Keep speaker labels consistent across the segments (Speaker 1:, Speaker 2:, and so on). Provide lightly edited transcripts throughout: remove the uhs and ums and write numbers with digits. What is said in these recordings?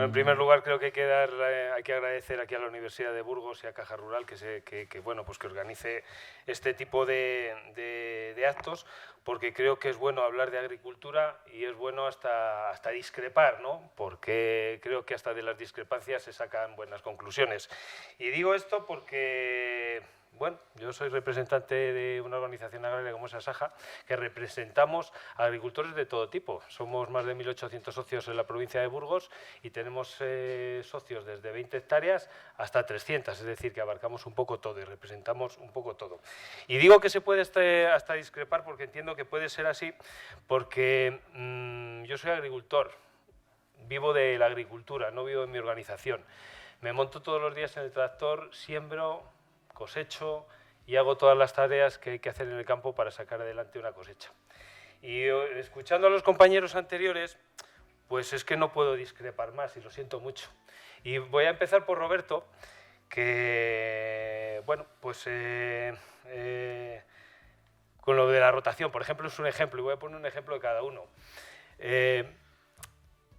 Speaker 1: En primer lugar, creo que hay que agradecer aquí a la Universidad de Burgos y a Caja Rural bueno, pues que organice este tipo de actos, porque creo que es bueno hablar de agricultura y es bueno hasta discrepar, ¿no? Porque creo que hasta de las discrepancias se sacan buenas conclusiones. Y digo esto porque, bueno, yo soy representante de una organización agraria como es Asaja, que representamos a agricultores de todo tipo. Somos más de 1.800 socios en la provincia de Burgos y tenemos socios desde 20 hectáreas hasta 300, es decir, que abarcamos un poco todo y representamos un poco todo. Y digo que se puede hasta discrepar porque entiendo que puede ser así, porque yo soy agricultor, vivo de la agricultura, no vivo en mi organización. Me monto todos los días en el tractor, siembro, cosecho y hago todas las tareas que hay que hacer en el campo para sacar adelante una cosecha. Y escuchando a los compañeros anteriores, pues es que no puedo discrepar más y lo siento mucho. Y voy a empezar por Roberto, que, bueno, pues con lo de la rotación, por ejemplo, es un ejemplo, y voy a poner un ejemplo de cada uno.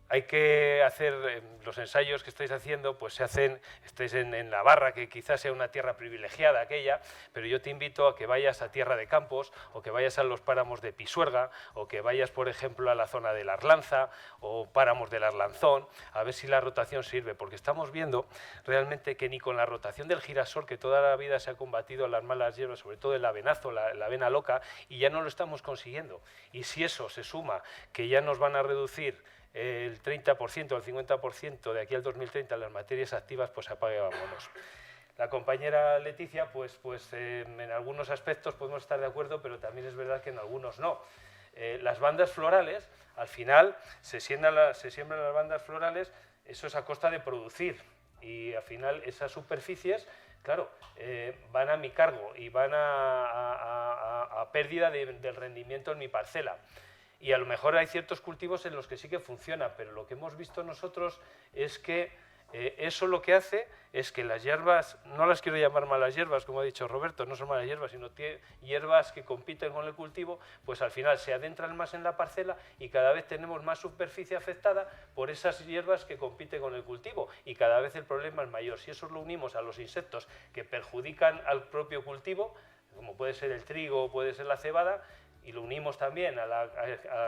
Speaker 1: Hay que hacer los ensayos que estáis haciendo, pues se hacen, estáis en Navarra, que quizás sea una tierra privilegiada aquella, pero yo te invito a que vayas a Tierra de Campos, o que vayas a los páramos de Pisuerga, o que vayas, por ejemplo, a la zona de la Arlanza, o páramos del Arlanzón, a ver si la rotación sirve, porque estamos viendo realmente que ni con la rotación del girasol, que toda la vida se ha combatido las malas hierbas, sobre todo el avenazo, la avena loca, y ya no lo estamos consiguiendo. Y si eso se suma, que ya nos van a reducir el 30% o el 50% de aquí al 2030 las materias activas, pues apague vámonos. La compañera Leticia, pues en algunos aspectos podemos estar de acuerdo, pero también es verdad que en algunos no. Las bandas florales, al final se siembran las bandas florales, eso es a costa de producir, y al final esas superficies, claro, van a mi cargo y van a pérdida del rendimiento en mi parcela. Y a lo mejor hay ciertos cultivos en los que sí que funciona, pero lo que hemos visto nosotros es que eso lo que hace es que las hierbas, no las quiero llamar malas hierbas, como ha dicho Roberto, no son malas hierbas, sino hierbas que compiten con el cultivo, pues al final se adentran más en la parcela y cada vez tenemos más superficie afectada por esas hierbas que compiten con el cultivo y cada vez el problema es mayor. Si eso lo unimos a los insectos que perjudican al propio cultivo, como puede ser el trigo o puede ser la cebada, y lo unimos también a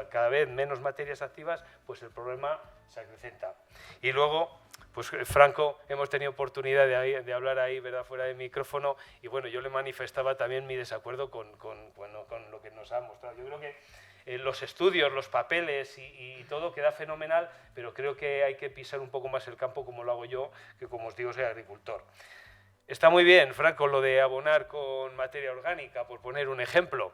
Speaker 1: cada vez menos materias activas, pues el problema se acrecenta. Y luego, pues Franco, hemos tenido oportunidad de hablar ahí, ¿verdad?, fuera de micrófono, y bueno, yo le manifestaba también mi desacuerdo con lo que nos ha mostrado. Yo creo que los estudios, los papeles y todo queda fenomenal, pero creo que hay que pisar un poco más el campo como lo hago yo, que como os digo, soy agricultor. Está muy bien, Franco, lo de abonar con materia orgánica, por poner un ejemplo,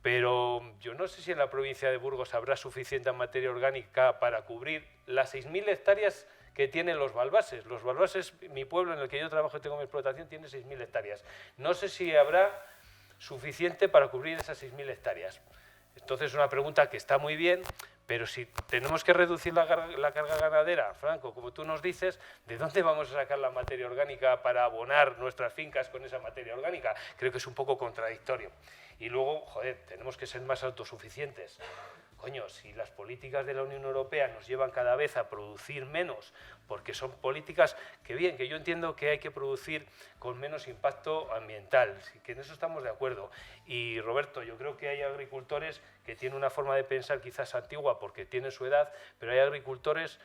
Speaker 1: pero yo no sé si en la provincia de Burgos habrá suficiente materia orgánica para cubrir las 6.000 hectáreas que tienen los Balbases. Los Balbases, mi pueblo en el que yo trabajo y tengo mi explotación, tiene 6.000 hectáreas. No sé si habrá suficiente para cubrir esas 6.000 hectáreas. Entonces es una pregunta que está muy bien, pero si tenemos que reducir la carga ganadera, Franco, como tú nos dices, ¿de dónde vamos a sacar la materia orgánica para abonar nuestras fincas con esa materia orgánica? Creo que es un poco contradictorio. Y luego, joder, tenemos que ser más autosuficientes. Coño, si las políticas de la Unión Europea nos llevan cada vez a producir menos, porque son políticas que bien, que yo entiendo que hay que producir con menos impacto ambiental, que en eso estamos de acuerdo. Y Roberto, yo creo que hay agricultores que tienen una forma de pensar quizás antigua porque tienen su edad, pero hay agricultores,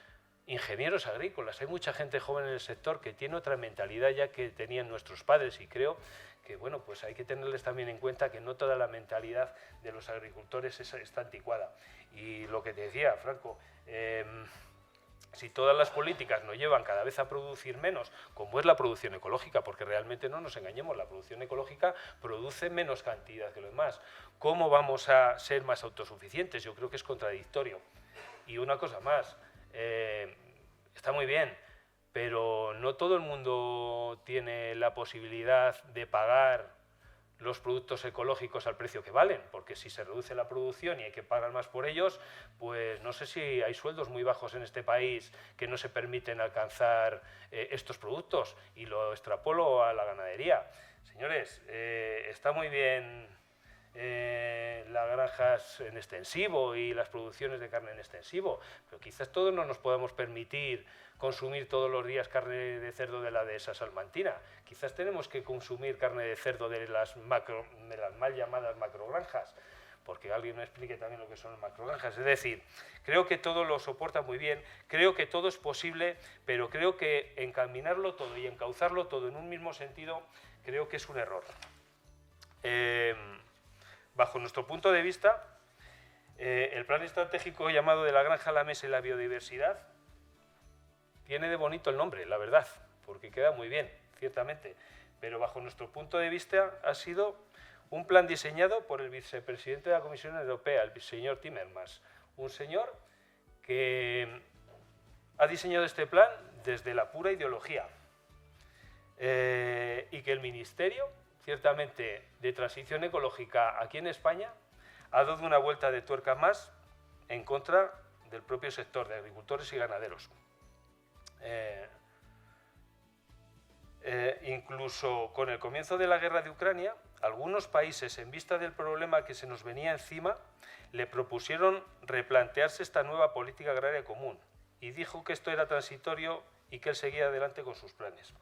Speaker 1: ingenieros agrícolas, hay mucha gente joven en el sector que tiene otra mentalidad ya que tenían nuestros padres, y creo que bueno, pues hay que tenerles también en cuenta que no toda la mentalidad de los agricultores está anticuada. Y lo que te decía, Franco, si todas las políticas nos llevan cada vez a producir menos, como es la producción ecológica, porque realmente no nos engañemos, la producción ecológica produce menos cantidad que lo demás. ¿Cómo vamos a ser más autosuficientes? Yo creo que es contradictorio. Y una cosa más, está muy bien, pero no todo el mundo tiene la posibilidad de pagar los productos ecológicos al precio que valen, porque si se reduce la producción y hay que pagar más por ellos, pues no sé si hay sueldos muy bajos en este país que no se permiten alcanzar estos productos, y lo extrapolo a la ganadería. Señores, está muy bien las granjas en extensivo y las producciones de carne en extensivo, pero quizás todos no nos podamos permitir consumir todos los días carne de cerdo de la dehesa salmantina. Quizás tenemos que consumir carne de cerdo de las mal llamadas macrogranjas, porque alguien me explique también lo que son las macrogranjas. Es decir, creo que todo lo soporta muy bien, creo que todo es posible, pero creo que encaminarlo todo y encauzarlo todo en un mismo sentido, creo que es un error. Bajo nuestro punto de vista, el plan estratégico llamado de la granja a la mesa y la biodiversidad tiene de bonito el nombre, la verdad, porque queda muy bien, ciertamente, pero bajo nuestro punto de vista ha sido un plan diseñado por el vicepresidente de la Comisión Europea, el señor Timmermans, un señor que ha diseñado este plan desde la pura ideología y que el Ministerio, ciertamente, de Transición Ecológica aquí en España ha dado una vuelta de tuerca más en contra del propio sector de agricultores y ganaderos. Incluso con el comienzo de la guerra de Ucrania, algunos países, en vista del problema que se nos venía encima, le propusieron replantearse esta nueva política agraria común y dijo que esto era transitorio y que él seguía adelante con sus planes.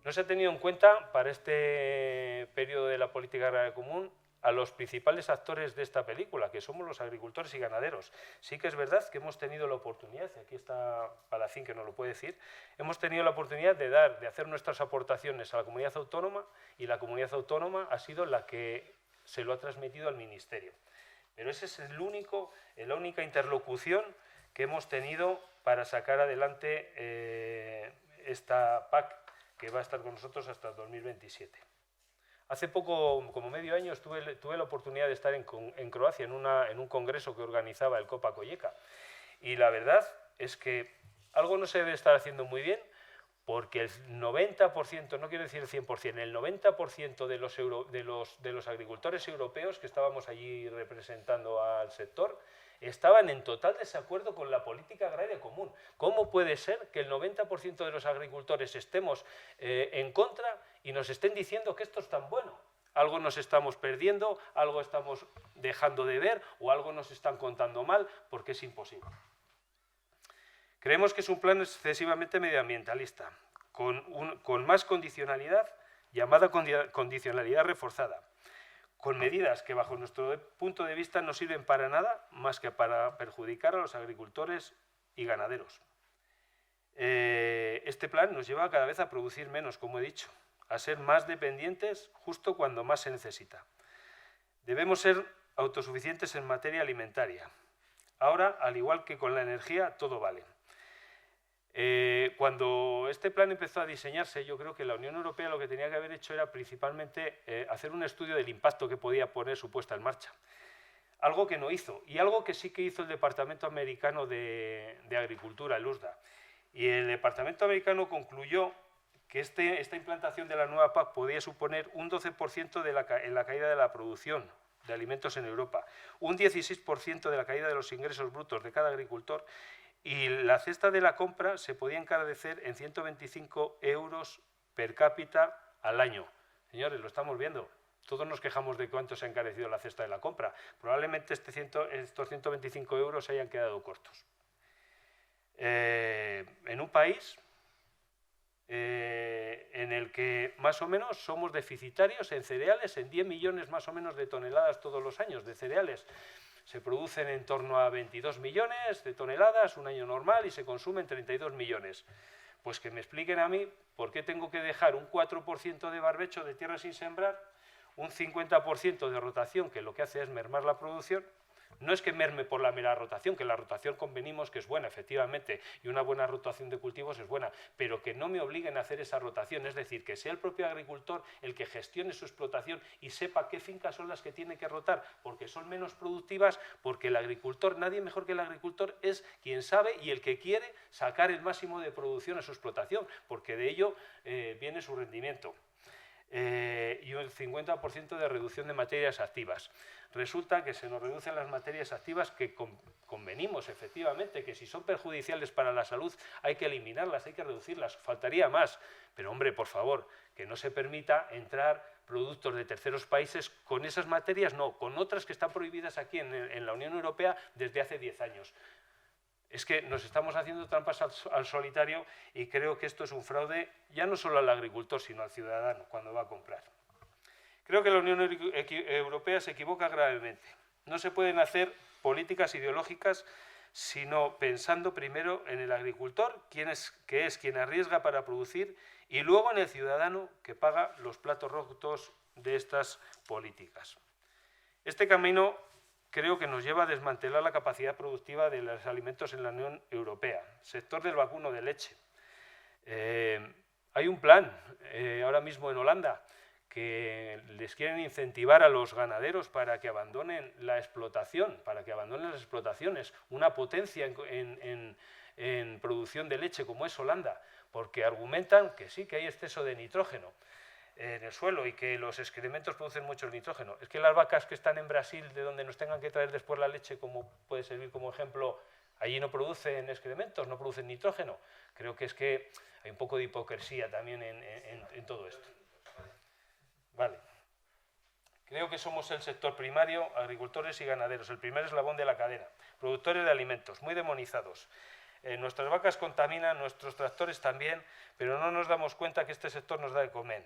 Speaker 1: No se ha tenido en cuenta para este periodo de la política agraria común a los principales actores de esta película, que somos los agricultores y ganaderos. Sí que es verdad que hemos tenido la oportunidad, y aquí está Palacín que nos lo puede decir, hemos tenido la oportunidad de hacer nuestras aportaciones a la comunidad autónoma, y la comunidad autónoma ha sido la que se lo ha transmitido al Ministerio. Pero esa es la única interlocución que hemos tenido para sacar adelante esta PAC que va a estar con nosotros hasta el 2027. Hace poco, como medio año, tuve la oportunidad de estar en Croacia en un congreso que organizaba el Copa Cogeca. Y la verdad es que algo no se debe estar haciendo muy bien, porque el 90%, no quiero decir el 100%, el 90% de los agricultores europeos que estábamos allí representando al sector estaban en total desacuerdo con la política agraria común. ¿Cómo puede ser que el 90% de los agricultores estemos en contra y nos estén diciendo que esto es tan bueno? Algo nos estamos perdiendo, algo estamos dejando de ver o algo nos están contando mal, porque es imposible. Creemos que es un plan excesivamente medioambientalista, con más condicionalidad, llamada condicionalidad reforzada, con medidas que bajo nuestro punto de vista no sirven para nada más que para perjudicar a los agricultores y ganaderos. Este plan nos lleva cada vez a producir menos, como he dicho, a ser más dependientes justo cuando más se necesita. Debemos ser autosuficientes en materia alimentaria. Ahora, al igual que con la energía, todo vale. Cuando este plan empezó a diseñarse, yo creo que la Unión Europea lo que tenía que haber hecho era principalmente hacer un estudio del impacto que podía poner su puesta en marcha. Algo que no hizo, y algo que sí que hizo el Departamento Americano de Agricultura, el USDA. Y el Departamento Americano concluyó que esta implantación de la nueva PAC podía suponer un 12% en la caída de la producción de alimentos en Europa, un 16% de la caída de los ingresos brutos de cada agricultor, y la cesta de la compra se podía encarecer en 125 euros per cápita al año. Señores, lo estamos viendo. Todos nos quejamos de cuánto se ha encarecido la cesta de la compra. Probablemente estos 125 euros se hayan quedado cortos. En un país en el que más o menos somos deficitarios en cereales, en 10 millones más o menos de toneladas todos los años de cereales. Se producen en torno a 22 millones de toneladas, un año normal, y se consumen 32 millones. Pues que me expliquen a mí por qué tengo que dejar un 4% de barbecho de tierra sin sembrar, un 50% de rotación, que lo que hace es mermar la producción. No es que merme por la mera rotación, que la rotación convenimos que es buena, efectivamente, y una buena rotación de cultivos es buena, pero que no me obliguen a hacer esa rotación, es decir, que sea el propio agricultor el que gestione su explotación y sepa qué fincas son las que tiene que rotar, porque son menos productivas, porque el agricultor, nadie mejor que el agricultor, es quien sabe y el que quiere sacar el máximo de producción a su explotación, porque de ello viene su rendimiento. Y un 50% de reducción de materias activas. Resulta que se nos reducen las materias activas que convenimos, efectivamente, que si son perjudiciales para la salud hay que eliminarlas, hay que reducirlas, faltaría más. Pero, hombre, por favor, que no se permita entrar productos de terceros países con esas materias, no, con otras que están prohibidas aquí en la Unión Europea desde hace 10 años. Es que nos estamos haciendo trampas al solitario y creo que esto es un fraude ya no solo al agricultor, sino al ciudadano cuando va a comprar. Creo que la Unión Europea se equivoca gravemente. No se pueden hacer políticas ideológicas sino pensando primero en el agricultor, que es quien arriesga para producir, y luego en el ciudadano que paga los platos rotos de estas políticas. Este camino creo que nos lleva a desmantelar la capacidad productiva de los alimentos en la Unión Europea. Sector del vacuno de leche. Hay un plan ahora mismo en Holanda que les quieren incentivar a los ganaderos para que abandonen la explotación, para que abandonen las explotaciones, una potencia en producción de leche como es Holanda, porque argumentan que sí, que hay exceso de nitrógeno en el suelo y que los excrementos producen mucho nitrógeno. Es que las vacas que están en Brasil, de donde nos tengan que traer después la leche, como puede servir como ejemplo, allí no producen excrementos, no producen nitrógeno. Creo que es que hay un poco de hipocresía también en todo esto. Vale. Creo que somos el sector primario, agricultores y ganaderos, el primer eslabón de la cadena. Productores de alimentos, muy demonizados. Nuestras vacas contaminan, nuestros tractores también, pero no nos damos cuenta que este sector nos da de comer.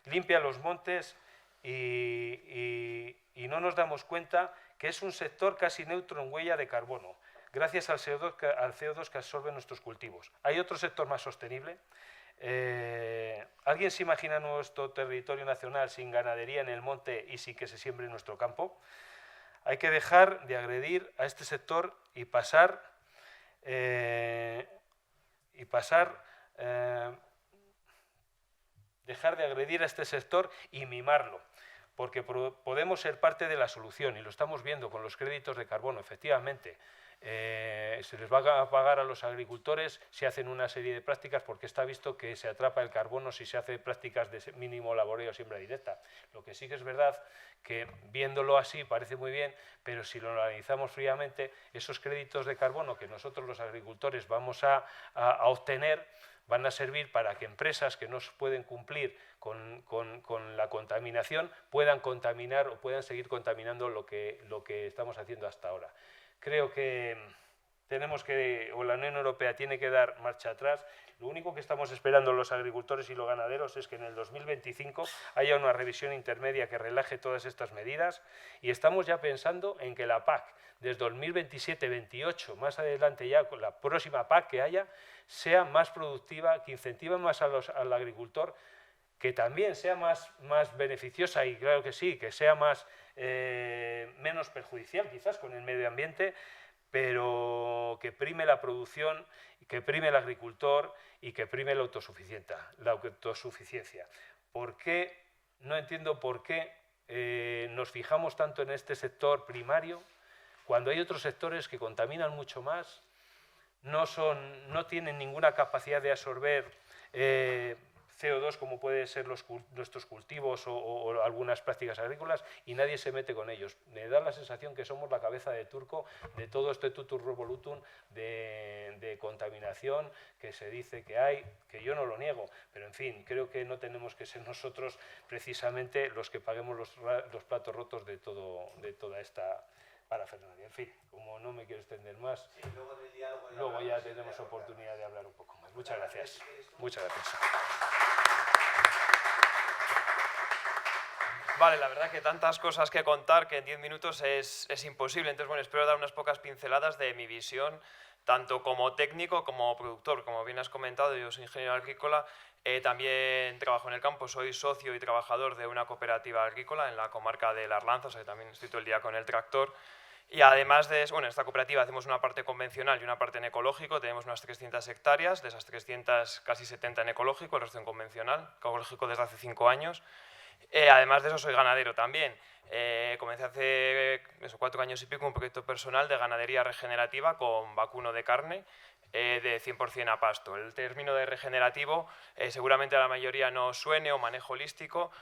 Speaker 1: Limpia los montes y no nos damos cuenta que es un sector casi neutro en huella de carbono, gracias al CO2 que absorben nuestros cultivos. ¿Hay otro sector más sostenible? ¿Alguien se imagina nuestro territorio nacional sin ganadería en el monte y sin que se siembre en nuestro campo? Hay que dejar de agredir a este sector y pasar dejar de agredir a este sector y mimarlo, porque podemos ser parte de la solución y lo estamos viendo con los créditos de carbono, efectivamente. Se les va a pagar a los agricultores si hacen una serie de prácticas porque está visto que se atrapa el carbono si se hace prácticas de mínimo laboreo o siembra directa. Lo que sí que es verdad que viéndolo así parece muy bien, pero si lo analizamos fríamente, esos créditos de carbono que nosotros los agricultores vamos a obtener van a servir para que empresas que no pueden cumplir con la contaminación puedan contaminar o puedan seguir contaminando lo que estamos haciendo hasta ahora. Creo que la Unión Europea tiene que dar marcha atrás. Lo único que estamos esperando los agricultores y los ganaderos es que en el 2025 haya una revisión intermedia que relaje todas estas medidas y estamos ya pensando en que la PAC, desde 2027-28, más adelante ya con la próxima PAC que haya, sea más productiva, que incentive más al agricultor, que también sea más beneficiosa y claro que sí, que sea menos perjudicial quizás con el medio ambiente, pero que prime la producción, que prime el agricultor y que prime la autosuficiencia. No entiendo por qué nos fijamos tanto en este sector primario cuando hay otros sectores que contaminan mucho más, no tienen ninguna capacidad de absorber CO2 como pueden ser nuestros cultivos o algunas prácticas agrícolas y nadie se mete con ellos. Me da la sensación que somos la cabeza de turco de todo este tutur revolutum de contaminación que se dice que hay, que yo no lo niego, pero en fin, creo que no tenemos que ser nosotros precisamente los que paguemos los platos rotos de toda esta parafernalia. En fin, como no me quiero extender más, sí, luego ya tenemos oportunidad de hablar un poco más. Muchas gracias. Muchas gracias.
Speaker 2: Vale, la verdad que tantas cosas que contar que en 10 minutos es imposible. Entonces, bueno, espero dar unas pocas pinceladas de mi visión, tanto como técnico como productor. Como bien has comentado, yo soy ingeniero agrícola, también trabajo en el campo, soy socio y trabajador de una cooperativa agrícola en la comarca de La Arlanza, o sea que también estoy todo el día con el tractor. Y además de eso, bueno, en esta cooperativa hacemos una parte convencional y una parte en ecológico, tenemos unas 300 hectáreas, de esas 300 casi 70 en ecológico, el resto en convencional, ecológico desde hace 5 años. Además de eso soy ganadero también. Comencé hace 4 años y pico un proyecto personal de ganadería regenerativa con vacuno de carne de 100% a pasto. El término de regenerativo seguramente a la mayoría no suene o manejo holístico.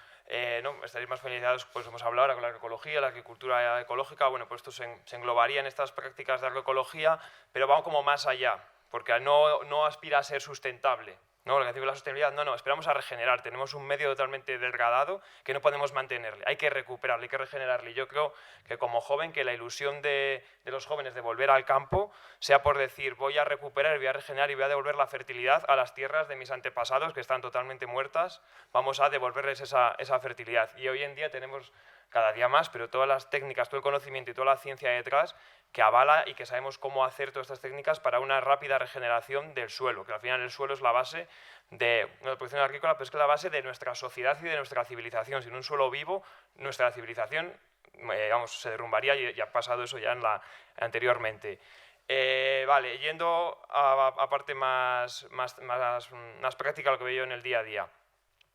Speaker 2: No, estaréis más familiarizados, pues hemos hablado ahora con la agroecología, la agricultura ecológica. Bueno, pues esto se englobaría en estas prácticas de agroecología, pero vamos como más allá, porque no aspira a ser sustentable. ¿no? Lo que decimos la sostenibilidad, no, esperamos a regenerar, tenemos un medio totalmente degradado que no podemos mantenerle, hay que recuperarle, hay que regenerarle. Yo creo que como joven, que la ilusión de los jóvenes de volver al campo sea por decir, voy a recuperar, voy a regenerar y voy a devolver la fertilidad a las tierras de mis antepasados que están totalmente muertas, vamos a devolverles esa fertilidad. Y hoy en día tenemos cada día más, pero todas las técnicas, todo el conocimiento y toda la ciencia detrás que avala y que sabemos cómo hacer todas estas técnicas para una rápida regeneración del suelo, que al final el suelo es la base de la producción agrícola, pero es que la base de nuestra sociedad y de nuestra civilización. Sin un suelo vivo, nuestra civilización se derrumbaría, y ya ha pasado eso ya anteriormente. Vale, yendo a parte más práctica, lo que veo yo en el día a día.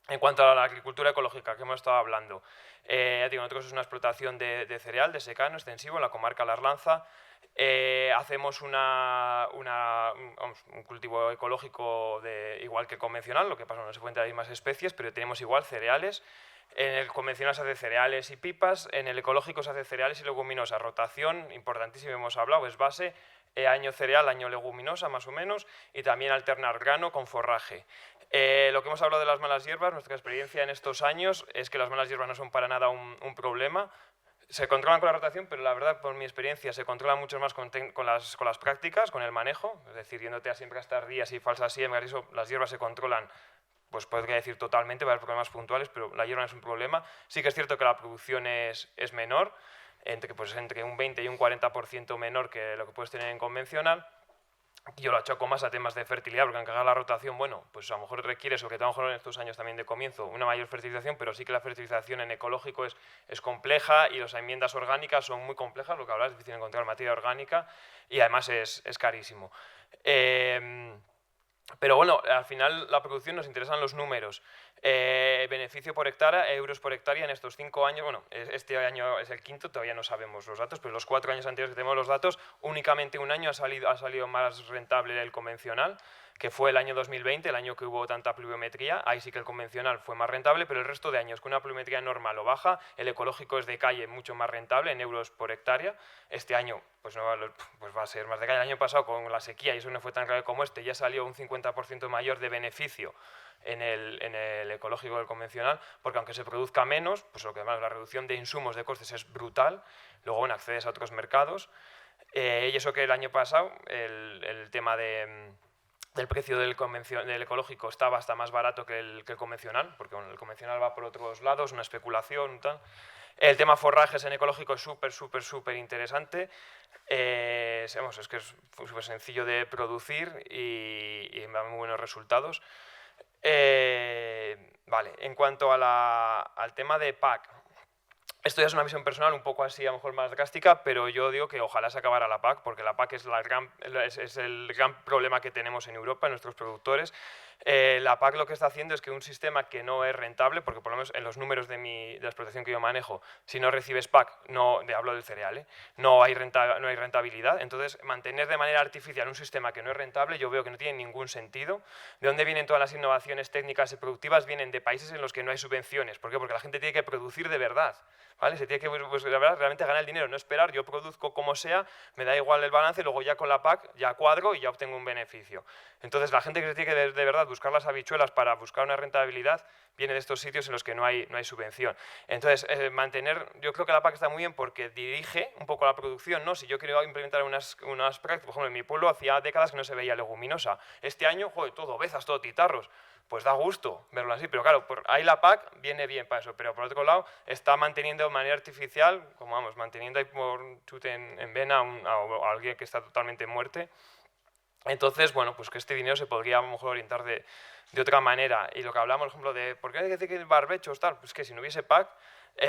Speaker 2: En cuanto a la agricultura ecológica que hemos estado hablando, ya digo, nosotros es una explotación de cereal, de secano extensivo en la comarca La Arlanza. Hacemos un cultivo ecológico igual que convencional, lo que pasa no se cuentan las mismas especies, pero tenemos igual cereales. En el convencional se hace cereales y pipas, en el ecológico se hace cereales y leguminosas. Rotación, importantísimo, hemos hablado, es base, año cereal, año leguminosa más o menos, y también alternar grano con forraje. Lo que hemos hablado de las malas hierbas, nuestra experiencia en estos años es que las malas hierbas no son para nada un problema. Se controlan con la rotación, pero la verdad, por mi experiencia, se controlan mucho más con las prácticas, con el manejo, es decir, yéndote a siempre gastar días y falsas siembras, eso, las hierbas se controlan, pues podría decir totalmente, va a haber problemas puntuales, pero la hierba no es un problema. Sí que es cierto que la producción es menor, entre un 20 y un 40% menor que lo que puedes tener en convencional. Yo lo achaco más a temas de fertilidad, porque aunque haga la rotación, bueno, pues a lo mejor requiere, sobre todo a lo mejor en estos años también de comienzo, una mayor fertilización, pero sí que la fertilización en ecológico es compleja y las enmiendas orgánicas son muy complejas, lo que hablas, es difícil encontrar materia orgánica y además es carísimo. Pero bueno, al final la producción nos interesan los números. Beneficio por hectárea, euros por hectárea en estos 5 años, bueno, este año es el quinto, todavía no sabemos los datos, pero los 4 años anteriores que tenemos los datos, únicamente un año ha salido más rentable el convencional, que fue el año 2020, el año que hubo tanta pluviometría. Ahí sí que el convencional fue más rentable, pero el resto de años con una pluviometría normal o baja, el ecológico es de calle mucho más rentable en euros por hectárea. Este año pues va a ser más de calle. El año pasado con la sequía, y eso no fue tan grave como este, ya salió un 50% mayor de beneficio en el ecológico del convencional, porque aunque se produzca menos, pues lo que más, la reducción de insumos, de costes es brutal. Luego, bueno, accedes a otros mercados. Y eso que el año pasado, el tema del precio del ecológico estaba hasta más barato que el convencional, porque bueno, el convencional va por otros lados, una especulación, tal. El tema forrajes en ecológico es súper interesante. Es que es súper sencillo de producir y da muy buenos resultados. Vale, en cuanto al tema de PAC, esto ya es una visión personal un poco así, a lo mejor más drástica, pero yo digo que ojalá se acabara la PAC, porque la PAC es el gran problema que tenemos en Europa, en nuestros productores. La PAC lo que está haciendo es que un sistema que no es rentable, porque por lo menos en los números de la explotación que yo manejo, si no recibes PAC, hablo del cereal, no hay rentabilidad. Entonces, mantener de manera artificial un sistema que no es rentable, yo veo que no tiene ningún sentido. ¿De dónde vienen todas las innovaciones técnicas y productivas? Vienen de países en los que no hay subvenciones. ¿Por qué? Porque la gente tiene que producir de verdad. ¿Vale? Se tiene que realmente ganar el dinero, no esperar, yo produzco como sea, me da igual el balance, luego ya con la PAC ya cuadro y ya obtengo un beneficio. Entonces la gente que se tiene que de verdad buscar las habichuelas para buscar una rentabilidad viene de estos sitios en los que no hay subvención. Entonces, yo creo que la PAC está muy bien porque dirige un poco la producción, ¿no? Si yo quiero implementar unas prácticas, por ejemplo, en mi pueblo hacía décadas que no se veía leguminosa. Este año, joder, todo ovezas, todo titarros. Pues da gusto verlo así, pero claro, ahí la PAC viene bien para eso, pero por otro lado está manteniendo de manera artificial, como vamos, manteniendo ahí por chute en vena a alguien que está totalmente en muerte. Entonces, bueno, pues que este dinero se podría a lo mejor orientar de otra manera. Y lo que hablamos, por ejemplo, de ¿por qué hay que decir que barbechos tal? Pues que si no hubiese PAC,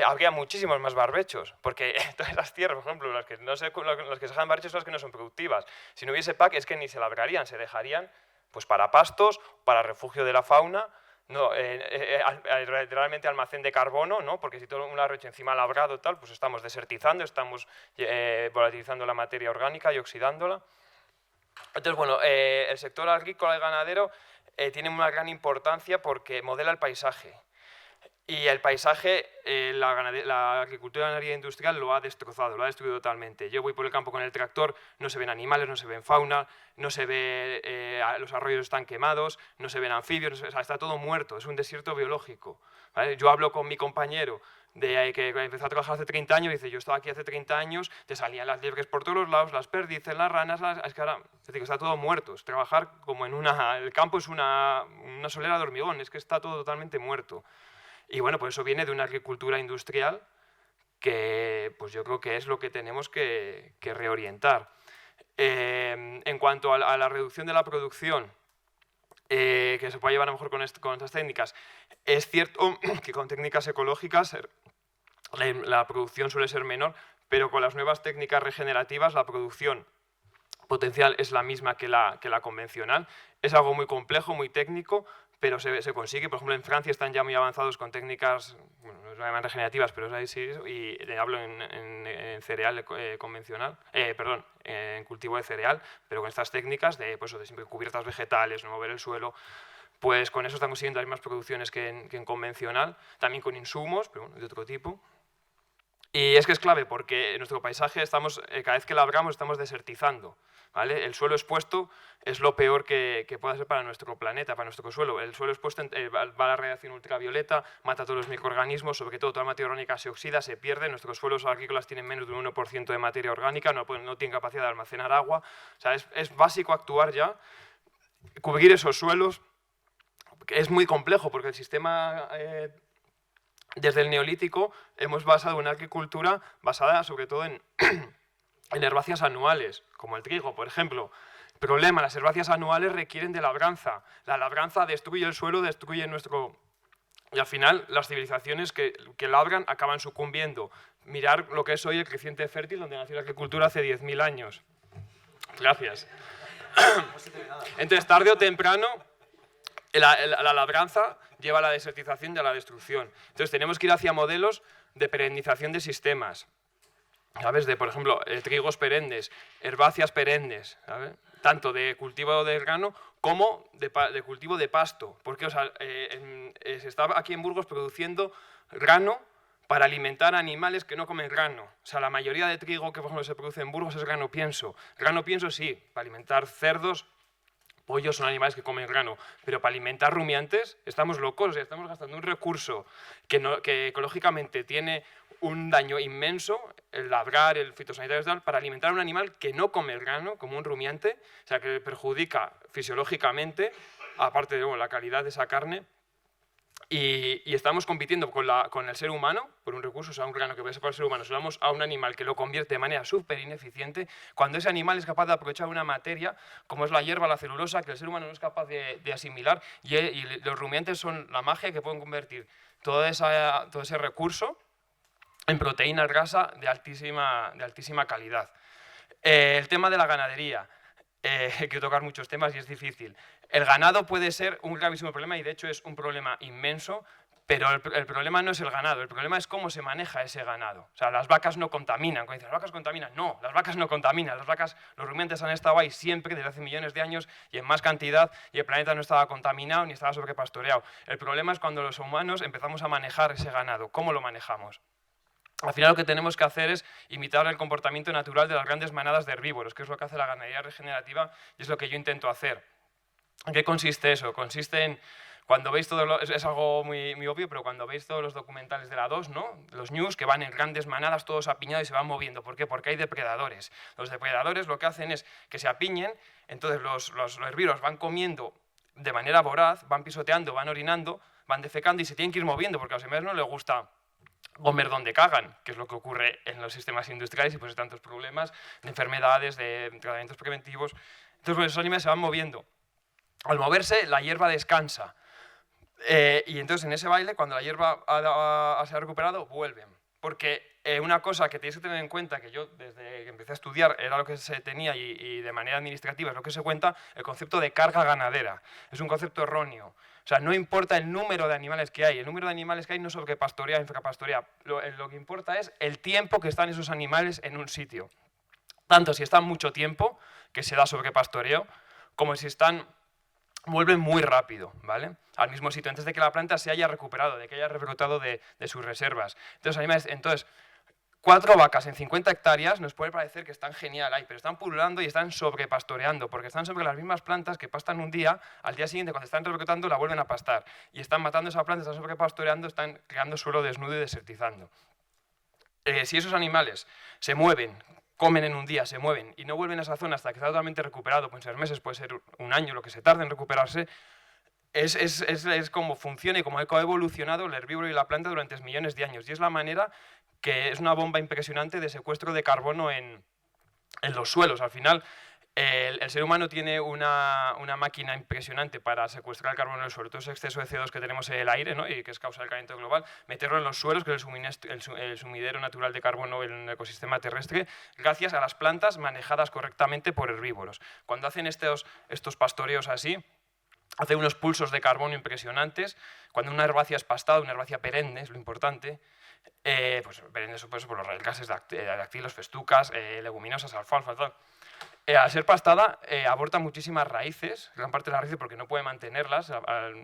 Speaker 2: habría muchísimos más barbechos, porque todas las tierras, por ejemplo, las que se dejan barbechos son las que no son productivas. Si no hubiese PAC es que ni se labrarían, se dejarían pues para pastos, para refugio de la fauna, realmente almacén de carbono, ¿no? Porque si todo un arrocho encima labrado tal, pues estamos desertizando, estamos volatilizando la materia orgánica y oxidándola. Entonces, bueno, el sector agrícola y ganadero tiene una gran importancia porque modela el paisaje. Y el paisaje, la agricultura y la ganadería industrial lo ha destrozado, lo ha destruido totalmente. Yo voy por el campo con el tractor, no se ven animales, no se ven fauna, no se ve, los arroyos están quemados, no se ven anfibios, o sea, está todo muerto, es un desierto biológico, ¿vale? Yo hablo con mi compañero que empezó a trabajar hace 30 años, y dice, yo estaba aquí hace 30 años, te salían las liebres por todos los lados, las perdices, las ranas, es que ahora está todo muerto. Es trabajar como el campo es una solera de hormigón, es que está todo totalmente muerto. Y bueno, pues eso viene de una agricultura industrial que pues yo creo que es lo que tenemos que reorientar. En cuanto a la reducción de la producción, que se puede llevar a lo mejor con estas técnicas, es cierto que con técnicas ecológicas la producción suele ser menor, pero con las nuevas técnicas regenerativas la producción potencial es la misma que la convencional. Es algo muy complejo, muy técnico, pero se consigue. Por ejemplo, en Francia están ya muy avanzados con técnicas, bueno, no se llaman regenerativas, pero es así, y hablo en cereal convencional, en cultivo de cereal, pero con estas técnicas de siempre cubiertas vegetales, no mover el suelo, pues con eso están consiguiendo las mismas producciones que en convencional, también con insumos, pero bueno, de otro tipo. Y es que es clave porque en nuestro paisaje cada vez que labramos estamos desertizando, ¿vale? El suelo expuesto es lo peor que puede ser para nuestro planeta, para nuestro suelo. El suelo expuesto va a la radiación ultravioleta, mata a todos los microorganismos, sobre todo toda la materia orgánica se oxida, se pierde. Nuestros suelos agrícolas tienen menos de un 1% de materia orgánica, no tienen capacidad de almacenar agua. O sea, es básico actuar ya, cubrir esos suelos. Es muy complejo porque el sistema... Desde el Neolítico hemos basado una agricultura basada sobre todo en herbáceas anuales, como el trigo, por ejemplo. Problema, las herbáceas anuales requieren de labranza. La labranza destruye el suelo, destruye nuestro... Y al final las civilizaciones que labran acaban sucumbiendo. Mirar lo que es hoy el creciente fértil, donde nació la agricultura hace 10.000 años. Gracias. Entonces, tarde o temprano... La labranza lleva a la desertización y a la destrucción. Entonces tenemos que ir hacia modelos de perennización de sistemas, ¿sabes? Por ejemplo, trigos perennes, herbáceas perennes, ¿sabes? Tanto de cultivo de grano como de cultivo de pasto. Porque se está aquí en Burgos produciendo grano para alimentar animales que no comen grano. O sea, la mayoría de trigo que por ejemplo se produce en Burgos es grano pienso. Grano pienso sí, para alimentar cerdos, pollos son animales que comen grano, pero para alimentar rumiantes estamos locos, estamos gastando un recurso que ecológicamente tiene un daño inmenso, el labrar, el fitosanitario y tal, para alimentar a un animal que no come el grano, como un rumiante, o sea, que perjudica fisiológicamente, aparte de la calidad de esa carne. Y estamos compitiendo con el ser humano por un recurso, o sea, un grano que puede ser para el ser humano, se lo damos a un animal que lo convierte de manera súper ineficiente, cuando ese animal es capaz de aprovechar una materia, como es la hierba, la celulosa, que el ser humano no es capaz de asimilar, y los rumiantes son la magia que pueden convertir todo ese recurso en proteína grasa de altísima calidad. El tema de la ganadería. Quiero tocar muchos temas y es difícil. El ganado puede ser un gravísimo problema y de hecho es un problema inmenso, pero el problema no es el ganado, el problema es cómo se maneja ese ganado. O sea, las vacas no contaminan. Cuando dicen, las vacas contaminan, no, las vacas no contaminan. Los rumiantes han estado ahí siempre, desde hace millones de años y en más cantidad, y el planeta no estaba contaminado ni estaba sobrepastoreado. El problema es cuando los humanos empezamos a manejar ese ganado. ¿Cómo lo manejamos? Al final lo que tenemos que hacer es imitar el comportamiento natural de las grandes manadas de herbívoros, que es lo que hace la ganadería regenerativa y es lo que yo intento hacer. ¿En qué consiste eso? Consiste en, cuando veis es algo muy obvio, pero cuando veis todos los documentales de la 2, ¿no? Los news que van en grandes manadas, todos apiñados y se van moviendo. ¿Por qué? Porque hay depredadores. Los depredadores lo que hacen es que se apiñen, entonces los herbívoros van comiendo de manera voraz, van pisoteando, van orinando, van defecando y se tienen que ir moviendo, porque a los animales no les gusta comer donde cagan, que es lo que ocurre en los sistemas industriales y pues hay tantos problemas de enfermedades, de tratamientos preventivos. Entonces pues, esos animales se van moviendo. Al moverse, la hierba descansa. Y entonces en ese baile, cuando la hierba se ha recuperado, vuelven. Porque una cosa que tienes que tener en cuenta, que yo desde que empecé a estudiar era lo que se tenía y de manera administrativa es lo que se cuenta, el concepto de carga ganadera. Es un concepto erróneo. O sea, no importa el número de animales que hay. El número de animales que hay no es sobrepastorea o infrapastorea. Lo que importa es el tiempo que están esos animales en un sitio. Tanto si están mucho tiempo, que se da sobrepastoreo, como si están
Speaker 3: vuelve muy rápido, ¿vale? Al mismo sitio, antes de que la planta se haya recuperado, de que haya rebrotado de sus reservas. Entonces, 4 vacas en 50 hectáreas nos puede parecer que están genial ahí, pero están pululando y están sobrepastoreando, porque están sobre las mismas plantas que pastan un día, al día siguiente cuando están rebrotando la vuelven a pastar, y están matando esa planta, están sobrepastoreando, están creando suelo desnudo y desertizando. Si esos animales se mueven, comen en un día, se mueven y no vuelven a esa zona hasta que está totalmente recuperado, pueden ser meses, puede ser un año, lo que se tarde en recuperarse, es como funciona y como ha evolucionado el herbívoro y la planta durante millones de años. Y es la manera que es una bomba impresionante de secuestro de carbono en los suelos. Al final, el ser humano tiene una máquina impresionante para secuestrar el carbono en el suelo. Todo ese exceso de CO2 que tenemos en el aire, ¿no? Y que es causa del calentamiento global, meterlo en los suelos, que es el sumidero natural de carbono en el ecosistema terrestre, gracias a las plantas manejadas correctamente por herbívoros. Cuando hacen estos pastoreos así, hacen unos pulsos de carbono impresionantes. Cuando una herbácea es pastada, una herbácea perenne, es lo importante, pues perenne por los gases dactilos, festucas, leguminosas, alfalfa, tal. Al ser pastada, aborta muchísimas raíces, gran parte de las raíces porque no puede mantenerlas,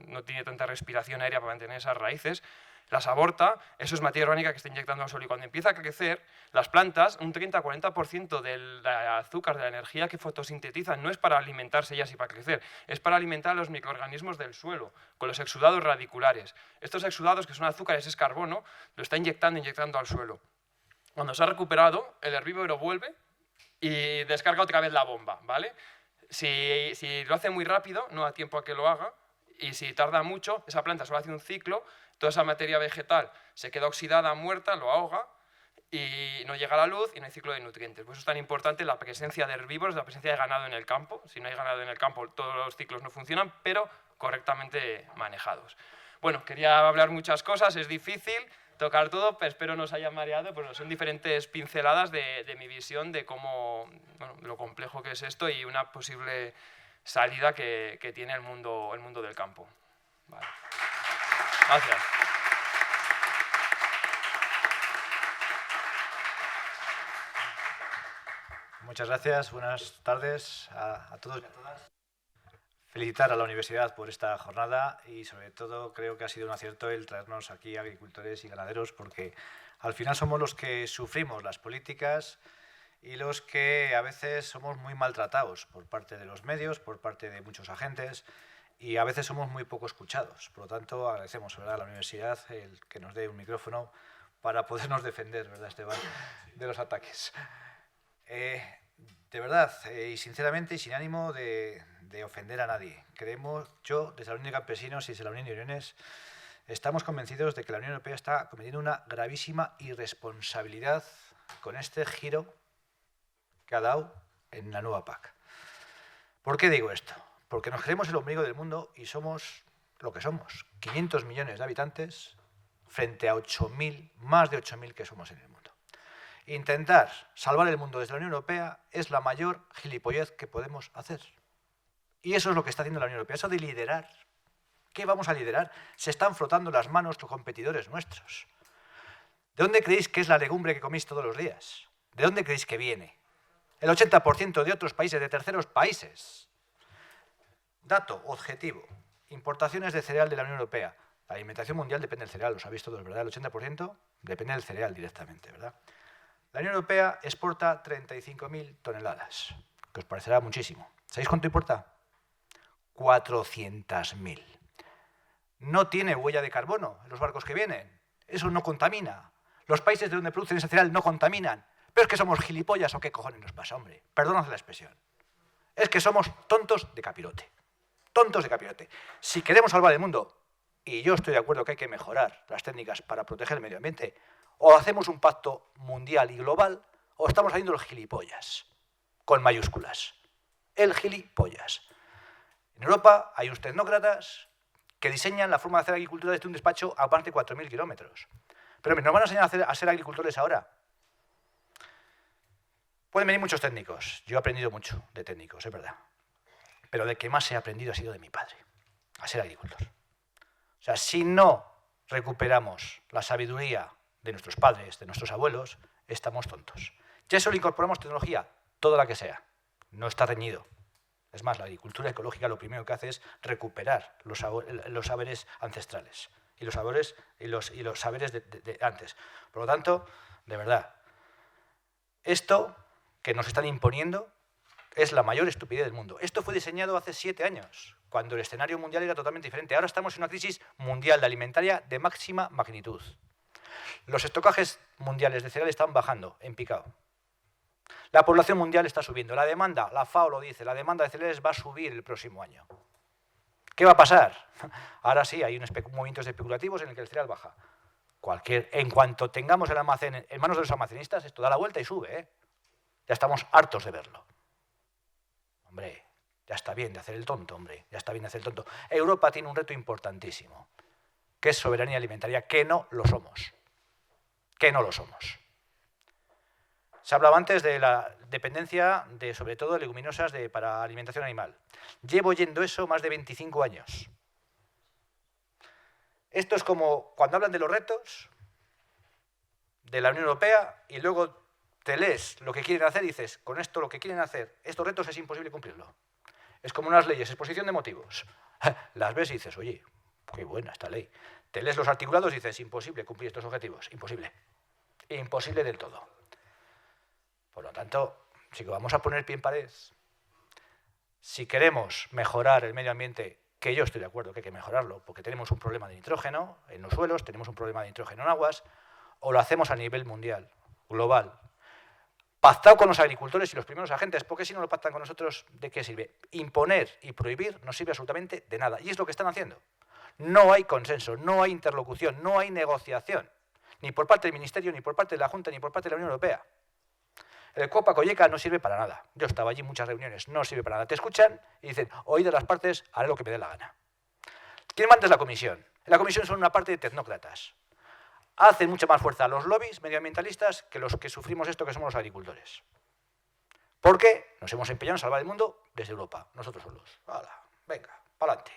Speaker 3: no tiene tanta respiración aérea para mantener esas raíces, las aborta, eso es materia orgánica que está inyectando al suelo. Y cuando empieza a crecer, las plantas, un 30-40% del azúcar, de la energía que fotosintetizan, no es para alimentarse ellas y para crecer, es para alimentar a los microorganismos del suelo, con los exudados radiculares. Estos exudados, que son azúcares, es carbono, lo está inyectando al suelo. Cuando se ha recuperado, el herbívoro vuelve y descarga otra vez la bomba, ¿vale? Si lo hace muy rápido, no da tiempo a que lo haga, y si tarda mucho, esa planta solo hace un ciclo, toda esa materia vegetal se queda oxidada, muerta, lo ahoga, y no llega la luz y no hay ciclo de nutrientes. Por eso es tan importante la presencia de herbívoros, la presencia de ganado en el campo. Si no hay ganado en el campo, todos los ciclos no funcionan, pero correctamente manejados. Bueno, quería hablar muchas cosas, es difícil tocar todo, pero espero no os haya mareado, pero son diferentes pinceladas de mi visión de cómo, bueno, lo complejo que es esto y una posible salida que tiene el mundo del campo. Vale. Gracias.
Speaker 4: Muchas gracias, buenas tardes a todos y a todas. Felicitar a la universidad por esta jornada y sobre todo creo que ha sido un acierto el traernos aquí agricultores y ganaderos porque al final somos los que sufrimos las políticas y los que a veces somos muy maltratados por parte de los medios, por parte de muchos agentes y a veces somos muy poco escuchados. Por lo tanto, agradecemos, ¿verdad?, a la universidad el que nos dé un micrófono para podernos defender, ¿verdad, Esteban?, de los ataques. De verdad, y sinceramente y sin ánimo de ofender a nadie, yo, desde la Unión de Campesinos y desde la Unión de Uniones, estamos convencidos de que la Unión Europea está cometiendo una gravísima irresponsabilidad con este giro que ha dado en la nueva PAC. ¿Por qué digo esto? Porque nos creemos el ombligo del mundo y somos lo que somos, 500 millones de habitantes frente a más de 8.000 que somos en el mundo. Intentar salvar el mundo desde la Unión Europea es la mayor gilipollez que podemos hacer. Y eso es lo que está haciendo la Unión Europea, eso de liderar. ¿Qué vamos a liderar? Se están frotando las manos los competidores nuestros. ¿De dónde creéis que es la legumbre que coméis todos los días? ¿De dónde creéis que viene? El 80% de otros países, de terceros países. Dato objetivo. Importaciones de cereal de la Unión Europea. La alimentación mundial depende del cereal, lo sabéis todos, ¿verdad? El 80% depende del cereal directamente, ¿verdad? La Unión Europea exporta 35.000 toneladas, que os parecerá muchísimo. ¿Sabéis cuánto importa? 400.000. No tiene huella de carbono en los barcos que vienen. Eso no contamina. Los países de donde producen ese cereal no contaminan. ¿Pero es que somos gilipollas o qué cojones nos pasa, hombre? Perdóname la expresión. Es que somos tontos de capirote. Tontos de capirote. Si queremos salvar el mundo, y yo estoy de acuerdo que hay que mejorar las técnicas para proteger el medio ambiente, o hacemos un pacto mundial y global, o estamos haciendo el gilipollas, con mayúsculas. El gilipollas. En Europa hay unos tecnócratas que diseñan la forma de hacer agricultura desde un despacho a más de 4.000 kilómetros. Pero nos van a enseñar a ser agricultores ahora. Pueden venir muchos técnicos. Yo he aprendido mucho de técnicos, es verdad. Pero de que más he aprendido ha sido de mi padre, a ser agricultor. O sea, si no recuperamos la sabiduría de nuestros padres, de nuestros abuelos, estamos tontos. Ya solo incorporamos tecnología, toda la que sea. No está reñido. Es Es más, la agricultura ecológica lo primero que hace es recuperar los saberes ancestrales y los saberes de antes. Por lo tanto, de verdad, esto que nos están imponiendo es la mayor estupidez del mundo. Esto fue diseñado hace 7 años, cuando el escenario mundial era totalmente diferente. Ahora estamos en una crisis mundial de alimentaria de máxima magnitud. Los estocajes mundiales de cereales están bajando en picado. La población mundial está subiendo. La demanda, la FAO lo dice, la demanda de cereales va a subir el próximo año. ¿Qué va a pasar? Ahora sí, hay movimientos especulativos en el que el cereal baja. En cuanto tengamos el almacén en manos de los almacenistas, esto da la vuelta y sube, ¿eh? Ya estamos hartos de verlo. Hombre, ya está bien de hacer el tonto, hombre. Ya está bien de hacer el tonto. Europa tiene un reto importantísimo, que es soberanía alimentaria, que no lo somos. Que no lo somos. Se hablaba antes de la dependencia de, sobre todo, de leguminosas para alimentación animal. Llevo oyendo eso más de 25 años. Esto es como cuando hablan de los retos de la Unión Europea y luego te lees lo que quieren hacer y dices, con esto lo que quieren hacer, estos retos es imposible cumplirlo. Es como unas leyes, exposición de motivos. Las ves y dices, oye, qué buena esta ley. Te lees los articulados y dices, imposible cumplir estos objetivos, imposible. Imposible del todo. Por lo tanto, si vamos a poner pie en pared, si queremos mejorar el medio ambiente, que yo estoy de acuerdo que hay que mejorarlo, porque tenemos un problema de nitrógeno en los suelos, tenemos un problema de nitrógeno en aguas, o lo hacemos a nivel mundial, global, pactado con los agricultores y los primeros agentes, porque si no lo pactan con nosotros, ¿de qué sirve? Imponer y prohibir no sirve absolutamente de nada, y es lo que están haciendo. No hay consenso, no hay interlocución, no hay negociación, ni por parte del Ministerio, ni por parte de la Junta, ni por parte de la Unión Europea. El Copa-Cogeca no sirve para nada. Yo estaba allí en muchas reuniones, no sirve para nada. Te escuchan y dicen, oídas las partes, haré lo que me dé la gana. ¿Quién manda es la Comisión? La Comisión son una parte de tecnócratas. Hacen mucha más fuerza los lobbies medioambientalistas que los que sufrimos esto, que somos los agricultores. ¿Por qué? Nos hemos empeñado en salvar el mundo desde Europa, nosotros solos. ¡Hala! Venga, pa'lante.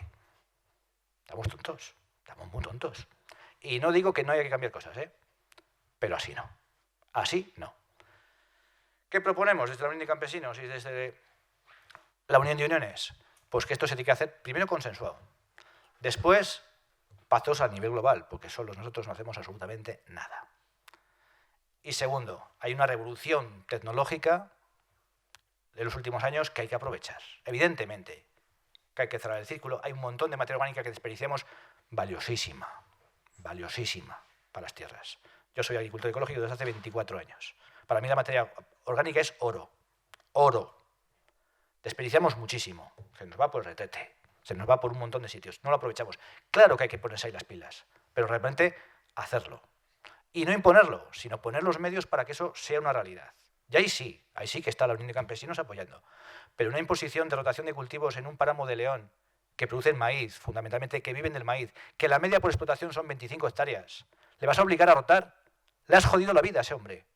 Speaker 4: Estamos tontos, estamos muy tontos. Y no digo que no haya que cambiar cosas, ¿eh? Pero así no. Así no. ¿Qué proponemos desde la Unión de Campesinos y desde la Unión de Uniones? Pues que esto se tiene que hacer primero consensuado. Después, pactos a nivel global, porque solos nosotros no hacemos absolutamente nada. Y segundo, hay una revolución tecnológica de los últimos años que hay que aprovechar. Evidentemente, que hay que cerrar el círculo. Hay un montón de materia orgánica que desperdiciamos valiosísima, valiosísima para las tierras. Yo soy agricultor ecológico desde hace 24 años. Para mí la materia orgánica es oro. Oro. Desperdiciamos muchísimo. Se nos va por el retrete. Se nos va por un montón de sitios. No lo aprovechamos. Claro que hay que ponerse ahí las pilas. Pero realmente hacerlo. Y no imponerlo, sino poner los medios para que eso sea una realidad. Y ahí sí que está la Unión de Campesinos apoyando. Pero una imposición de rotación de cultivos en un páramo de León que producen maíz, fundamentalmente, que viven del maíz, que la media por explotación son 25 hectáreas. ¿Le vas a obligar a rotar? Le has jodido la vida a ese hombre.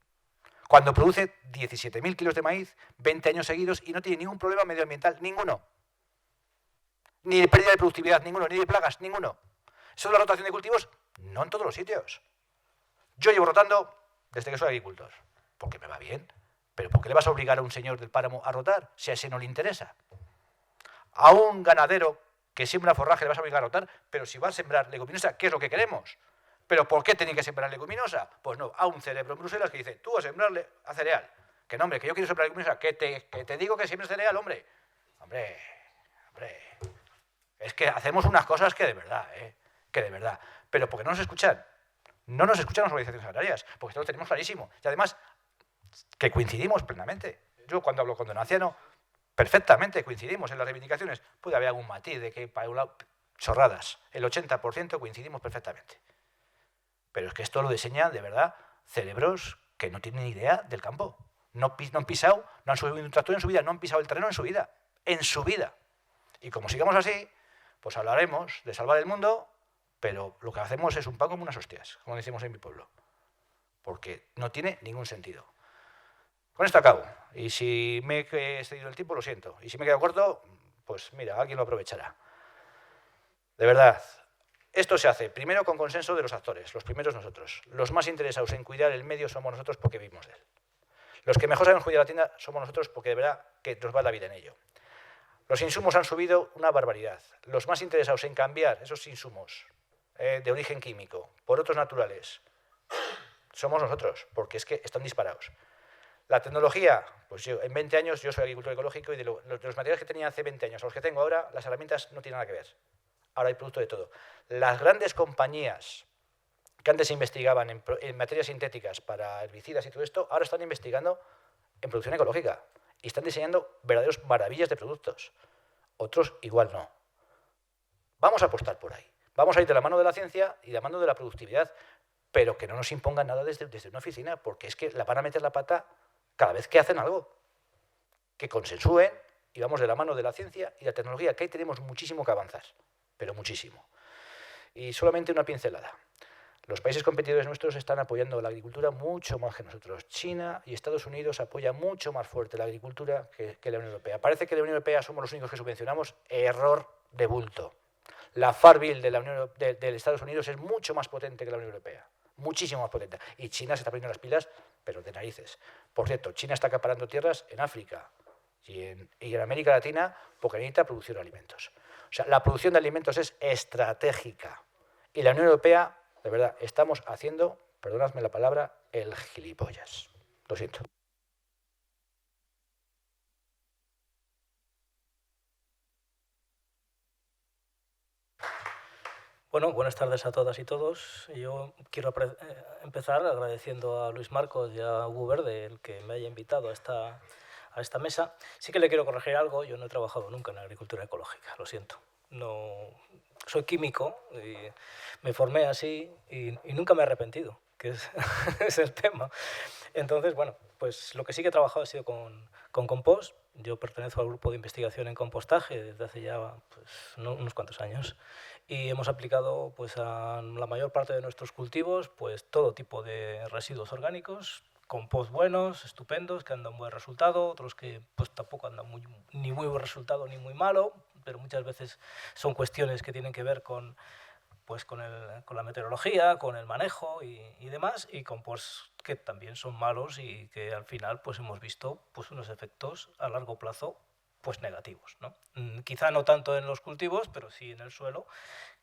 Speaker 4: Cuando produce 17.000 kilos de maíz, 20 años seguidos, y no tiene ningún problema medioambiental, ninguno. Ni de pérdida de productividad, ninguno, ni de plagas, ninguno. ¿Eso es la rotación de cultivos? No en todos los sitios. Yo llevo rotando desde que soy agricultor, porque me va bien. Pero ¿por qué le vas a obligar a un señor del páramo a rotar si a ese no le interesa? A un ganadero que siembra forraje le vas a obligar a rotar, pero si va a sembrar leguminosa, ¿qué es lo que queremos? ¿Pero por qué tiene que sembrar leguminosa? Pues no, a un cerebro en Bruselas que dice, tú a sembrarle a cereal. Que no, hombre, que yo quiero sembrar leguminosa. Que te digo que siembres cereal, hombre. Hombre. Es que hacemos unas cosas que de verdad, que de verdad. Pero ¿por qué no nos escuchan? No nos escuchan las organizaciones agrarias, porque esto lo tenemos clarísimo. Y además, que coincidimos plenamente. Yo cuando hablo con Don Anciano, perfectamente coincidimos en las reivindicaciones. Puede haber algún matiz de que para un lado, chorradas. El 80% coincidimos perfectamente. Pero es que esto lo diseñan, de verdad, cerebros que no tienen ni idea del campo. No han pisado, no han subido un tractor en su vida, no han pisado el terreno en su vida. En su vida. Y como sigamos así, pues hablaremos de salvar el mundo, pero lo que hacemos es un pan como unas hostias, como decimos en mi pueblo. Porque no tiene ningún sentido. Con esto acabo. Y si me he excedido el tiempo, lo siento. Y si me he quedado corto, pues mira, alguien lo aprovechará. De verdad. Esto se hace primero con consenso de los actores, los primeros nosotros. Los más interesados en cuidar el medio somos nosotros porque vivimos de él. Los que mejor sabemos cuidar la tienda somos nosotros porque de verdad que nos va la vida en ello. Los insumos han subido una barbaridad. Los más interesados en cambiar esos insumos de origen químico por otros naturales somos nosotros, porque es que están disparados. La tecnología, pues yo en 20 años, yo soy agricultor ecológico y de los materiales que tenía hace 20 años a los que tengo ahora, las herramientas no tienen nada que ver. Ahora hay producto de todo. Las grandes compañías que antes investigaban en materias sintéticas para herbicidas y todo esto, ahora están investigando en producción ecológica y están diseñando verdaderos maravillas de productos. Otros igual no. Vamos a apostar por ahí. Vamos a ir de la mano de la ciencia y de la mano de la productividad, pero que no nos impongan nada desde una oficina, porque es que la van a meter la pata cada vez que hacen algo. Que consensúen y vamos de la mano de la ciencia y la tecnología, que ahí tenemos muchísimo que avanzar, pero muchísimo. Y solamente una pincelada. Los países competidores nuestros están apoyando la agricultura mucho más que nosotros. China y Estados Unidos apoyan mucho más fuerte la agricultura que la Unión Europea. Parece que la Unión Europea somos los únicos que subvencionamos. Error de bulto. La Farm Bill de Estados Unidos es mucho más potente que la Unión Europea. Muchísimo más potente. Y China se está poniendo las pilas, pero de narices. Por cierto, China está acaparando tierras en África y en América Latina porque necesita producción de alimentos. O sea, la producción de alimentos es estratégica. Y la Unión Europea, de verdad, estamos haciendo, perdonadme la palabra, el gilipollas. Lo siento.
Speaker 5: Bueno, buenas tardes a todas y todos. Yo quiero empezar agradeciendo a Luis Marcos y a Hugo Verde el que me haya invitado a esta mesa. Sí que le quiero corregir algo, yo no he trabajado nunca en agricultura ecológica, lo siento. No, soy químico y me formé así y nunca me he arrepentido, que es el tema. Entonces, bueno, pues lo que sí que he trabajado ha sido con compost. Yo pertenezco al grupo de investigación en compostaje desde hace ya pues, unos cuantos años y hemos aplicado pues, a la mayor parte de nuestros cultivos pues, todo tipo de residuos orgánicos, compost buenos, estupendos, que han dado un buen resultado, otros que pues, tampoco han dado ni muy buen resultado ni muy malo, pero muchas veces son cuestiones que tienen que ver con la meteorología, con el manejo y demás, y compost que también son malos y que al final pues, hemos visto pues, unos efectos a largo plazo pues, negativos, ¿no? Quizá no tanto en los cultivos, pero sí en el suelo,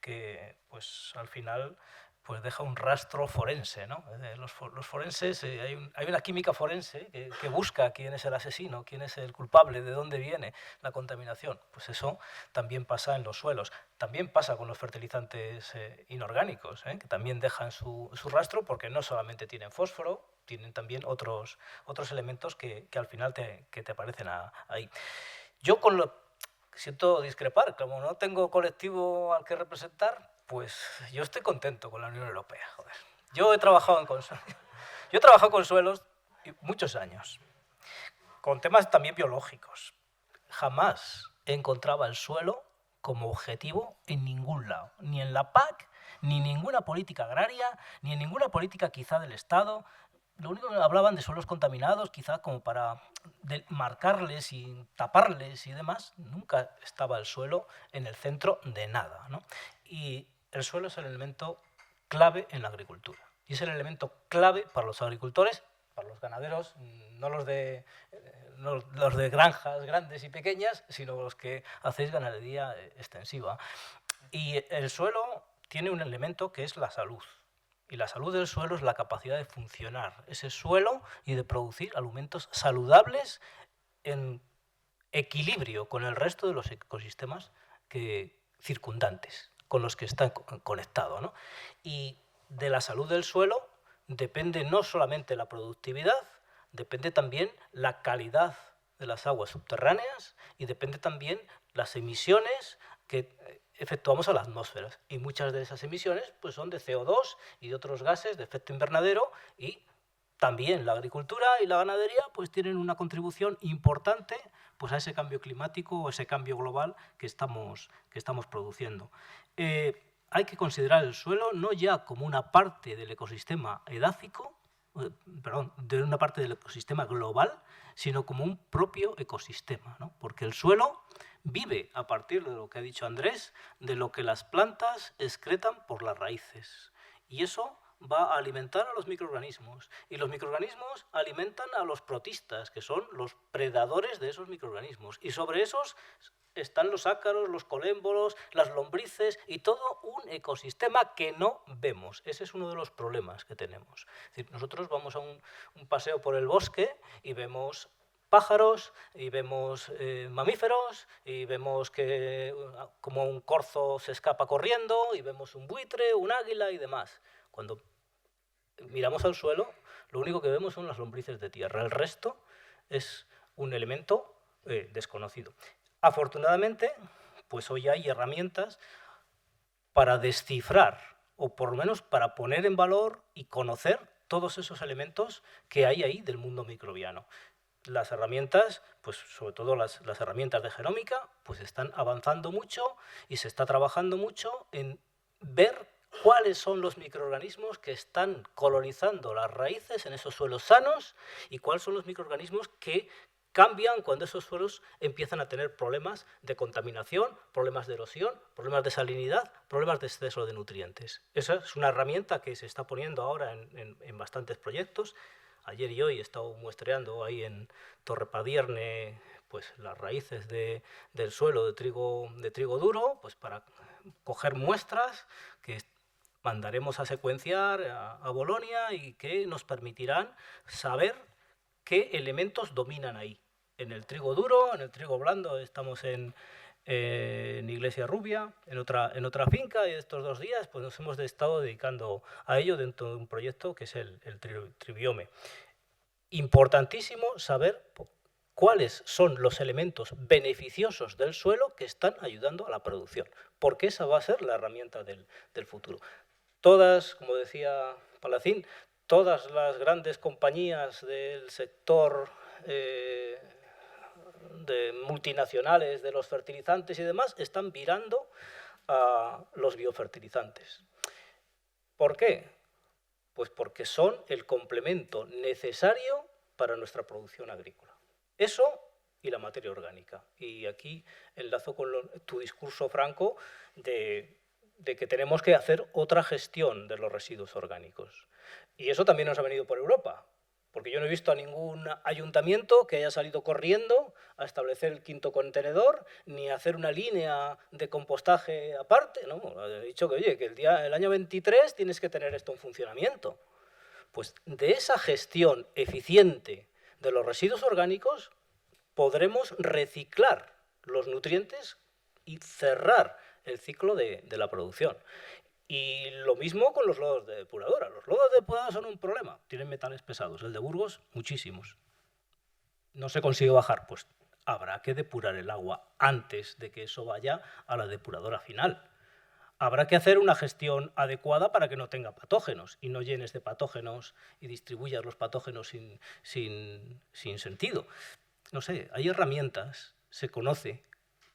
Speaker 5: que pues, al final pues, deja un rastro forense, ¿no? Los forenses, hay una química forense que busca quién es el asesino, quién es el culpable, de dónde viene la contaminación. Pues eso también pasa en los suelos. También pasa con los fertilizantes inorgánicos, que también dejan su rastro porque no solamente tienen fósforo, tienen también otros elementos que al final te aparecen ahí. Yo siento discrepar, como no tengo colectivo al que representar, pues yo estoy contento con la Unión Europea, joder. Yo he trabajado con suelos muchos años, con temas también biológicos. Jamás encontraba el suelo como objetivo en ningún lado, ni en la PAC, ni en ninguna política agraria, ni en ninguna política quizá del Estado. Lo único que hablaban de suelos contaminados, quizá como para marcarles y taparles y demás. Nunca estaba el suelo en el centro de nada, ¿no? Y el suelo es el elemento clave en la agricultura. Y es el elemento clave para los agricultores, para los ganaderos, no los de granjas grandes y pequeñas, sino los que hacéis ganadería extensiva. Y el suelo tiene un elemento que es la salud. Y la salud del suelo es la capacidad de funcionar ese suelo y de producir alimentos saludables en equilibrio con el resto de los ecosistemas circundantes con los que está conectado, ¿no? Y de la salud del suelo depende no solamente la productividad, depende también la calidad de las aguas subterráneas y depende también las emisiones que efectuamos a la atmósfera. Y muchas de esas emisiones pues, son de CO2 y de otros gases de efecto invernadero y también la agricultura y la ganadería pues, tienen una contribución importante pues, a ese cambio climático o ese cambio global que estamos produciendo. Hay que considerar el suelo no ya como una parte del ecosistema edáfico, de una parte del ecosistema global, sino como un propio ecosistema, ¿no? Porque el suelo vive a partir de lo que ha dicho Andrés, de lo que las plantas excretan por las raíces. Y eso va a alimentar a los microorganismos y los microorganismos alimentan a los protistas, que son los predadores de esos microorganismos. Y sobre esos están los ácaros, los colémbolos, las lombrices y todo un ecosistema que no vemos. Ese es uno de los problemas que tenemos. Es decir, nosotros vamos a un paseo por el bosque y vemos pájaros y vemos mamíferos y vemos que como un corzo se escapa corriendo y vemos un buitre, un águila y demás. Cuando miramos al suelo, lo único que vemos son las lombrices de tierra. El resto es un elemento desconocido. Afortunadamente, pues hoy hay herramientas para descifrar, o por lo menos para poner en valor y conocer todos esos elementos que hay ahí del mundo microbiano. Las herramientas, pues sobre todo las herramientas de genómica, pues están avanzando mucho y se está trabajando mucho en ver cuáles son los microorganismos que están colonizando las raíces en esos suelos sanos y cuáles son los microorganismos que cambian cuando esos suelos empiezan a tener problemas de contaminación, problemas de erosión, problemas de salinidad, problemas de exceso de nutrientes. Esa es una herramienta que se está poniendo ahora en bastantes proyectos. Ayer y hoy he estado muestreando ahí en Torrepadierne pues, las raíces del suelo de trigo duro, pues para coger muestras que mandaremos a secuenciar a Bolonia y que nos permitirán saber qué elementos dominan ahí. En el trigo duro, en el trigo blando, estamos en Iglesia Rubia, en otra finca, y estos 2 días pues, nos hemos estado dedicando a ello dentro de un proyecto que es el Tribiome. Importantísimo saber cuáles son los elementos beneficiosos del suelo que están ayudando a la producción, porque esa va a ser la herramienta del futuro. Todas, como decía Palacín, todas las grandes compañías del sector de multinacionales de los fertilizantes y demás están virando a los biofertilizantes. ¿Por qué? Pues porque son el complemento necesario para nuestra producción agrícola. Eso y la materia orgánica. Y aquí enlazo con tu discurso, Franco, de que tenemos que hacer otra gestión de los residuos orgánicos. Y eso también nos ha venido por Europa, porque yo no he visto a ningún ayuntamiento que haya salido corriendo a establecer el 5.º contenedor, ni a hacer una línea de compostaje aparte. No, he dicho que, oye, que el año 23 tienes que tener esto en funcionamiento. Pues de esa gestión eficiente de los residuos orgánicos podremos reciclar los nutrientes y cerrar el ciclo de la producción. Y lo mismo con los lodos de depuradora. Los lodos de depuradora son un problema. Tienen metales pesados. El de Burgos, muchísimos. No se consigue bajar. Pues habrá que depurar el agua antes de que eso vaya a la depuradora final. Habrá que hacer una gestión adecuada para que no tenga patógenos y no llenes de patógenos y distribuyas los patógenos sin sentido. No sé, hay herramientas, se conoce,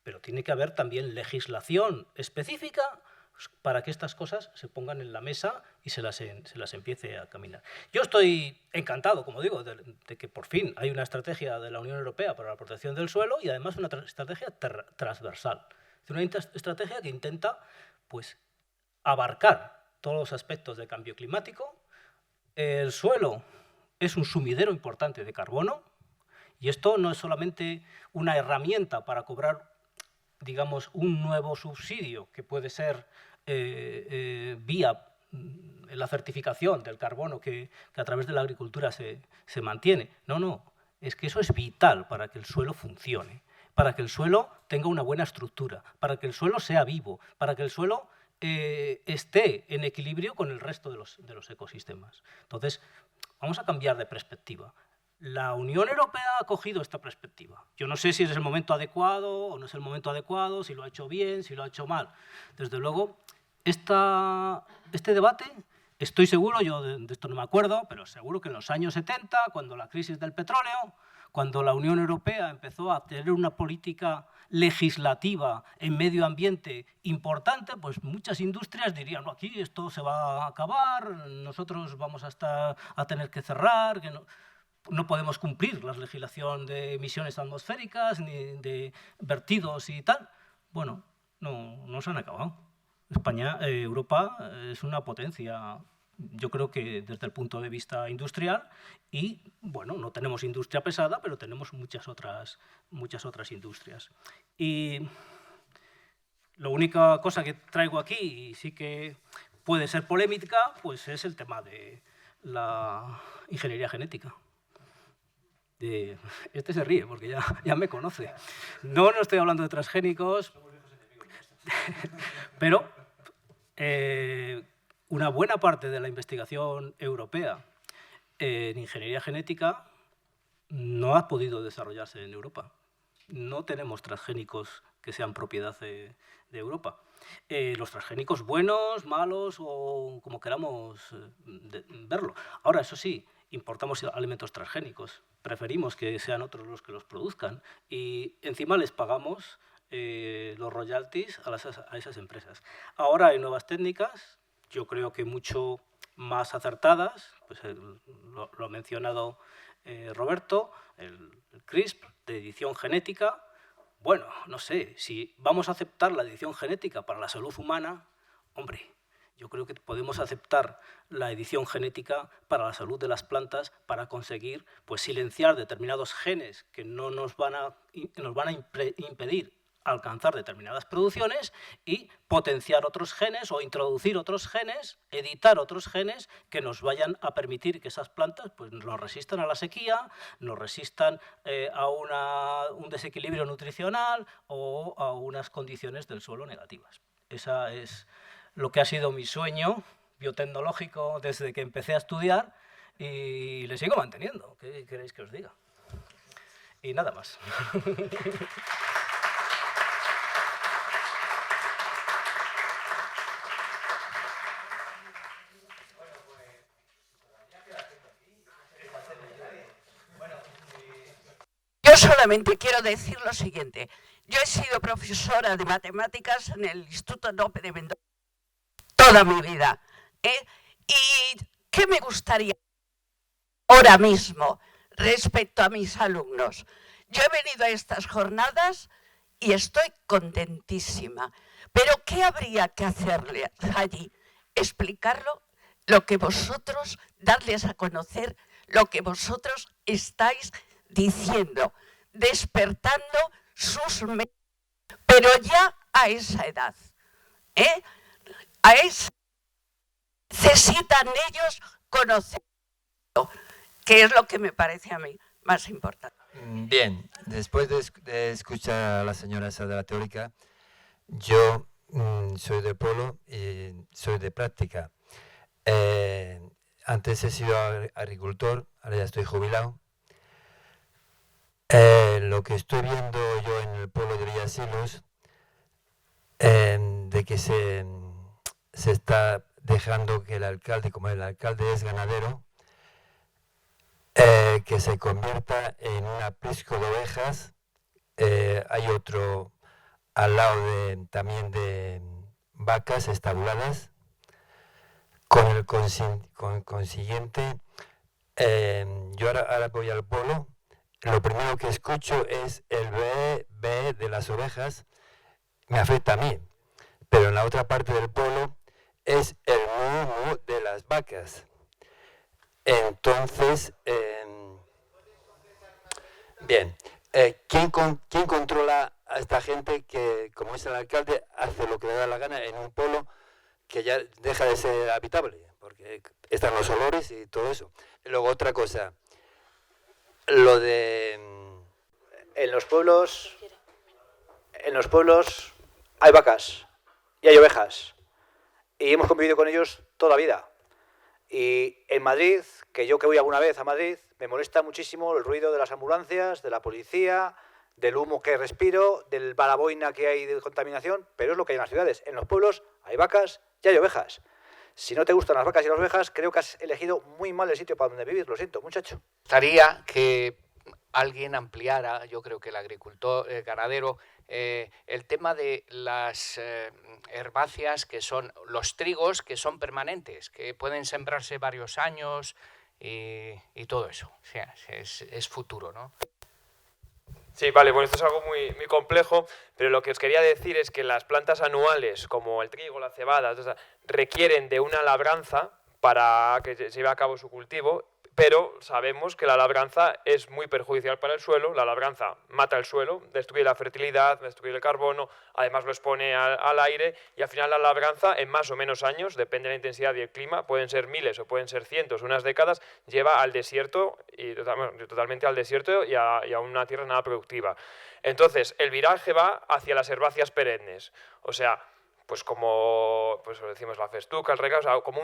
Speaker 5: pero tiene que haber también legislación específica para que estas cosas se pongan en la mesa y se las empiece a caminar. Yo estoy encantado, como digo, de que por fin hay una estrategia de la Unión Europea para la protección del suelo y además una estrategia transversal. Una estrategia que intenta pues, abarcar todos los aspectos del cambio climático. El suelo es un sumidero importante de carbono y esto no es solamente una herramienta para cobrar, digamos, un nuevo subsidio que puede ser vía la certificación del carbono que a través de la agricultura se mantiene. No, es que eso es vital para que el suelo funcione, para que el suelo tenga una buena estructura, para que el suelo sea vivo, para que el suelo esté en equilibrio con el resto de los ecosistemas. Entonces, vamos a cambiar de perspectiva. La Unión Europea ha cogido esta perspectiva. Yo no sé si es el momento adecuado o no es el momento adecuado, si lo ha hecho bien, si lo ha hecho mal. Desde luego, este debate, estoy seguro, yo de esto no me acuerdo, pero seguro que en los años 70, cuando la crisis del petróleo, cuando la Unión Europea empezó a tener una política legislativa en medio ambiente importante, pues muchas industrias dirían, no, aquí esto se va a acabar, nosotros vamos a tener que cerrar, que no podemos cumplir la legislación de emisiones atmosféricas ni de vertidos y tal. Bueno, no se han acabado. Europa es una potencia yo creo que desde el punto de vista industrial y, bueno, no tenemos industria pesada, pero tenemos muchas otras industrias. Y la única cosa que traigo aquí, y sí que puede ser polémica, pues es el tema de la ingeniería genética. Este se ríe porque ya me conoce. No estoy hablando de transgénicos, pero una buena parte de la investigación europea en ingeniería genética no ha podido desarrollarse en Europa. No tenemos transgénicos que sean propiedad de Europa. Los transgénicos buenos, malos o como queramos verlo. Ahora, eso sí, importamos alimentos transgénicos. Preferimos que sean otros los que los produzcan y encima les pagamos los royalties a esas empresas. Ahora hay nuevas técnicas, yo creo que mucho más acertadas, pues lo ha mencionado Roberto, el CRISPR de edición genética. Bueno, no sé, si vamos a aceptar la edición genética para la salud humana, hombre, yo creo que podemos aceptar la edición genética para la salud de las plantas para conseguir pues, silenciar determinados genes que nos van a impedir alcanzar determinadas producciones y potenciar otros genes o introducir otros genes, editar otros genes que nos vayan a permitir que esas plantas pues, nos resistan a la sequía, nos resistan a un desequilibrio nutricional o a unas condiciones del suelo negativas. Esa es lo que ha sido mi sueño biotecnológico desde que empecé a estudiar y le sigo manteniendo. ¿Qué queréis que os diga? Y nada más.
Speaker 6: Yo solamente quiero decir lo siguiente. Yo he sido profesora de matemáticas en el Instituto Nope de Mendoza toda mi vida. ¿Y qué me gustaría ahora mismo respecto a mis alumnos? Yo he venido a estas jornadas y estoy contentísima. Pero ¿qué habría que hacerle allí? Explicarlo, lo que vosotros, darles a conocer lo que vosotros estáis diciendo, despertando sus mentes, pero ya a esa edad, necesitan ellos conocer, que es lo que me parece a mí más importante.
Speaker 7: Bien, después de escuchar a la señora esa de la teórica, yo soy de polo y soy de práctica. Antes he sido agricultor, ahora ya estoy jubilado. Lo que estoy viendo yo en el pueblo de Villasilos, de que se está dejando que el alcalde, como el alcalde es ganadero, que se convierta en un aprisco de ovejas. Hay otro al lado también de vacas estabuladas, con el consiguiente, yo ahora voy al pueblo. Lo primero que escucho es el be de las ovejas, me afecta a mí, pero en la otra parte del pueblo es el mu de las vacas. Entonces, bien, ¿quién controla a esta gente que, como es el alcalde, hace lo que le da la gana en un pueblo que ya deja de ser habitable? Porque están los olores y todo eso. Luego otra cosa, lo de...
Speaker 4: En los pueblos hay vacas y hay ovejas y hemos convivido con ellos toda la vida. Y en Madrid, que voy alguna vez a Madrid, me molesta muchísimo el ruido de las ambulancias, de la policía, del humo que respiro, del balaboina que hay de contaminación, pero es lo que hay en las ciudades. En los pueblos hay vacas y hay ovejas. Si no te gustan las vacas y las ovejas, creo que has elegido muy mal el sitio para donde vivir. Lo siento, muchacho.
Speaker 8: Me gustaría que alguien ampliara, yo creo que el agricultor, el ganadero, el tema de las herbáceas, que son los trigos, que son permanentes, que pueden sembrarse varios años y todo eso. O sea, es futuro, ¿no?
Speaker 2: Sí, vale, bueno, esto es algo muy, muy complejo, pero lo que os quería decir es que las plantas anuales, como el trigo, la cebada, requieren de una labranza para que se lleve a cabo su cultivo, pero sabemos que la labranza es muy perjudicial para el suelo, la labranza mata el suelo, destruye la fertilidad, destruye el carbono, además lo expone al aire y al final la labranza en más o menos años, depende de la intensidad y el clima, pueden ser miles o pueden ser cientos, unas décadas, lleva al desierto, y totalmente al desierto y a una tierra nada productiva. Entonces, el viraje va hacia las herbáceas perennes, o sea, pues como pues lo decimos la festuca, el recao, o sea, como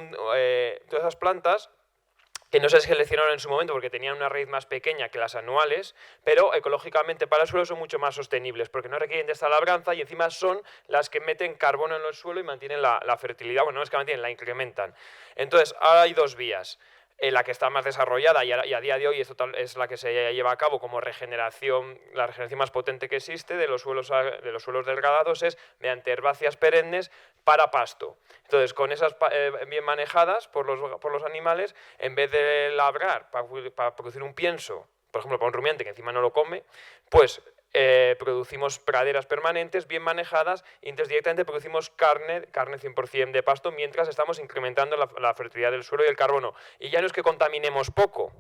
Speaker 2: todas esas plantas que no se seleccionaron en su momento porque tenían una raíz más pequeña que las anuales, pero ecológicamente para el suelo son mucho más sostenibles porque no requieren de esta labranza y encima son las que meten carbono en el suelo y mantienen la fertilidad, bueno, no es que mantienen, la incrementan. Entonces, ahora hay dos vías. La que está más desarrollada y a día de hoy es la que se lleva a cabo como regeneración, la regeneración más potente que existe de los suelos degradados es mediante herbáceas perennes para pasto. Entonces, con esas bien manejadas por los animales, en vez de labrar para producir un pienso, por ejemplo, para un rumiante que encima no lo come, pues producimos praderas permanentes bien manejadas y entonces directamente producimos carne 100% de pasto mientras estamos incrementando la fertilidad del suelo y el carbono. Y ya no es que contaminemos poco,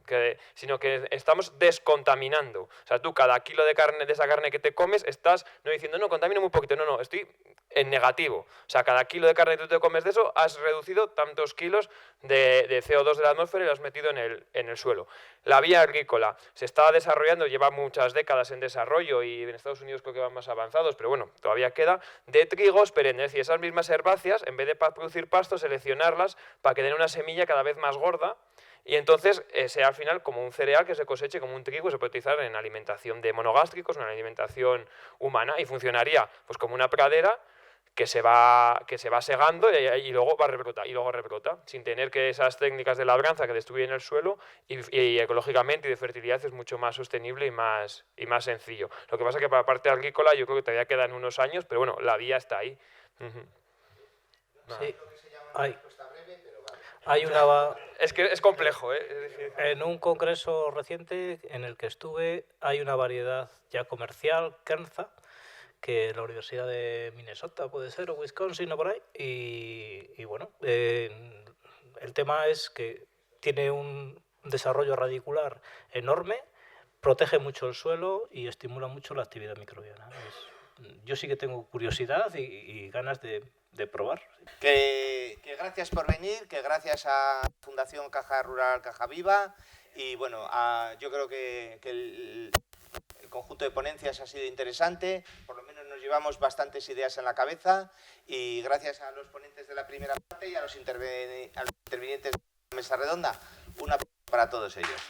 Speaker 2: sino que estamos descontaminando. O sea, tú cada kilo de esa carne que te comes estás no diciendo, no, contamino muy poquito, no, estoy en negativo. O sea, cada kilo de carne que tú te comes de eso has reducido tantos kilos de CO2 de la atmósfera y lo has metido en el suelo. La vía agrícola se está desarrollando, lleva muchas décadas en desarrollo y en Estados Unidos creo que van más avanzados, pero bueno, todavía queda, de trigos perennes. Es decir, esas mismas herbáceas, en vez de producir pasto, seleccionarlas para que den una semilla cada vez más gorda y entonces sea al final como un cereal que se coseche como un trigo, se puede utilizar en alimentación de monogástricos, en alimentación humana y funcionaría pues como una pradera que se va segando y luego va a rebrotar, sin tener que esas técnicas de labranza que destruyen el suelo y ecológicamente y de fertilidad es mucho más sostenible y más sencillo. Lo que pasa es que para la parte agrícola yo creo que todavía quedan unos años, pero bueno, la vía está ahí.
Speaker 5: Sí, hay una...
Speaker 2: Es que es complejo, ¿eh?
Speaker 5: En un congreso reciente en el que estuve hay una variedad ya comercial, Kernza, que la Universidad de Minnesota puede ser, o Wisconsin o por ahí, y bueno, el tema es que tiene un desarrollo radicular enorme, protege mucho el suelo y estimula mucho la actividad microbiana. Yo sí que tengo curiosidad y ganas de probar.
Speaker 9: Que gracias por venir, que gracias a Fundación Caja Rural Caja Viva y bueno, yo creo que el conjunto de ponencias ha sido interesante, por lo menos nos llevamos bastantes ideas en la cabeza y gracias a los ponentes de la primera parte y a los intervinientes de la mesa redonda, un aplauso para todos ellos.